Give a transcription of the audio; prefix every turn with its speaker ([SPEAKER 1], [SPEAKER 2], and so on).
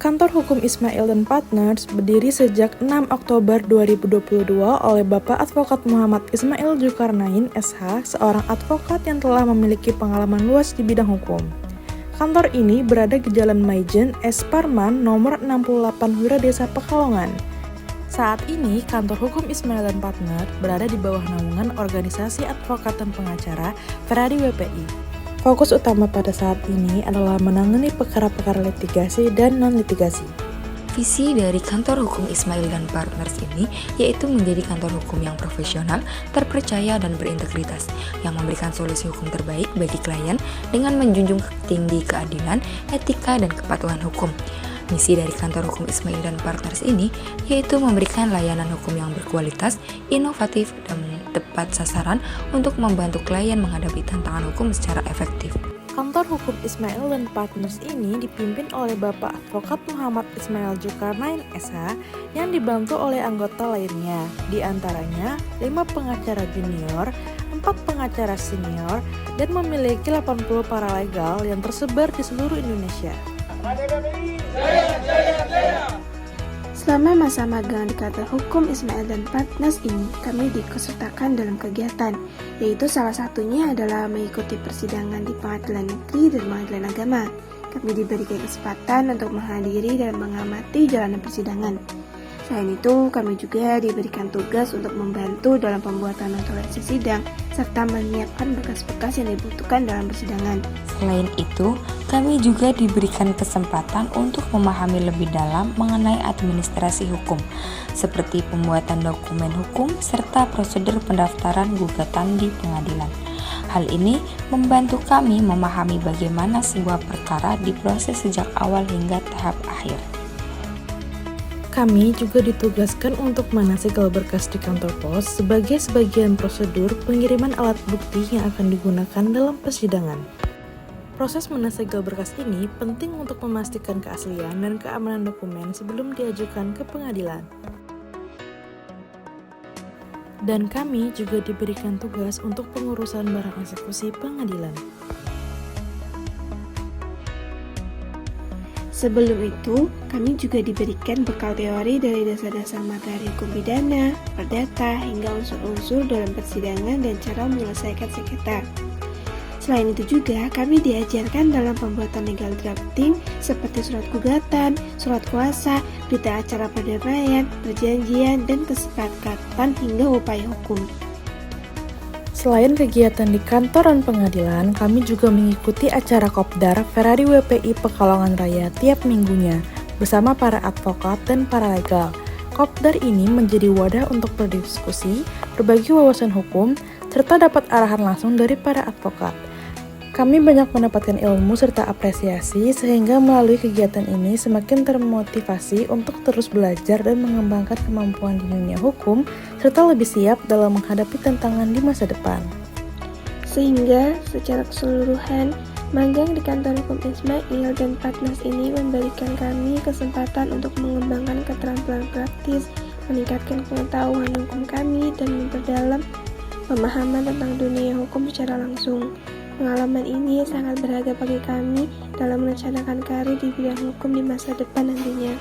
[SPEAKER 1] Kantor Hukum Ismail dan Partners berdiri sejak 6 Oktober 2022 oleh Bapak Advokat Muhammad Ismail Zulkarnain SH, seorang advokat yang telah memiliki pengalaman luas di bidang hukum. Kantor ini berada di Jalan Maijen S. Parman, nomor 68 Wiradesa Pekalongan. Saat ini, Kantor Hukum Ismail dan Partners berada di bawah naungan Organisasi Advokat dan Pengacara Ferrari WPI. Fokus utama pada saat ini adalah menangani perkara-perkara litigasi dan non-litigasi.
[SPEAKER 2] Visi dari Kantor Hukum Ismail dan Partners ini yaitu menjadi kantor hukum yang profesional, terpercaya, dan berintegritas, yang memberikan solusi hukum terbaik bagi klien dengan menjunjung tinggi keadilan, etika, dan kepatuhan hukum. Misi dari Kantor Hukum Ismail dan Partners ini yaitu memberikan layanan hukum yang berkualitas, inovatif, dan tepat sasaran untuk membantu klien menghadapi tantangan hukum secara efektif.
[SPEAKER 1] Kantor Hukum Ismail dan Partners ini dipimpin oleh Bapak Advokat Muhammad Ismail Zulkarnain SH yang dibantu oleh anggota lainnya, di antaranya 5 pengacara junior, 4 pengacara senior, dan memiliki 80 paralegal yang tersebar di seluruh Indonesia.
[SPEAKER 3] Selama masa magang di Kantor Hukum Ismail dan Partners ini, kami diikutsertakan dalam kegiatan, yaitu salah satunya adalah mengikuti persidangan di Pengadilan Negeri dan Pengadilan Agama. Kami diberikan kesempatan untuk menghadiri dan mengamati jalanan persidangan. Selain itu, kami juga diberikan tugas untuk membantu dalam pembuatan notulensi sidang, serta menyiapkan berkas-berkas yang dibutuhkan dalam persidangan.
[SPEAKER 2] Selain itu, kami juga diberikan kesempatan untuk memahami lebih dalam mengenai administrasi hukum, seperti pembuatan dokumen hukum serta prosedur pendaftaran gugatan di pengadilan. Hal ini membantu kami memahami bagaimana sebuah perkara diproses sejak awal hingga tahap akhir.
[SPEAKER 1] Kami juga ditugaskan untuk menasegel berkas di kantor pos sebagai sebagian prosedur pengiriman alat bukti yang akan digunakan dalam persidangan. Proses menasegel berkas ini penting untuk memastikan keaslian dan keamanan dokumen sebelum diajukan ke pengadilan. Dan kami juga diberikan tugas untuk pengurusan barang eksekusi pengadilan.
[SPEAKER 3] Sebelum itu, kami juga diberikan bekal teori dari dasar-dasar materi hukum pidana, perdata, hingga unsur-unsur dalam persidangan dan cara menyelesaikan sengketa. Selain itu juga, kami diajarkan dalam pembuatan legal drafting seperti surat gugatan, surat kuasa, berita acara perdamaian, perjanjian, dan kesepakatan hingga upaya hukum.
[SPEAKER 1] Selain kegiatan di kantor dan pengadilan, kami juga mengikuti acara Kopdar Ferrari WPI Pekalongan Raya tiap minggunya bersama para advokat dan paralegal. Kopdar ini menjadi wadah untuk berdiskusi, berbagi wawasan hukum, serta dapat arahan langsung dari para advokat. Kami banyak mendapatkan ilmu serta apresiasi sehingga melalui kegiatan ini semakin termotivasi untuk terus belajar dan mengembangkan kemampuan di dunia hukum serta lebih siap dalam menghadapi tantangan di masa depan.
[SPEAKER 3] Sehingga secara keseluruhan, magang di Kantor Hukum Ismail dan Partners ini memberikan kami kesempatan untuk mengembangkan keterampilan praktis, meningkatkan pengetahuan hukum kami, dan memperdalam pemahaman tentang dunia hukum secara langsung. Pengalaman ini sangat berharga bagi kami dalam merencanakan karir di bidang hukum di masa depan nantinya.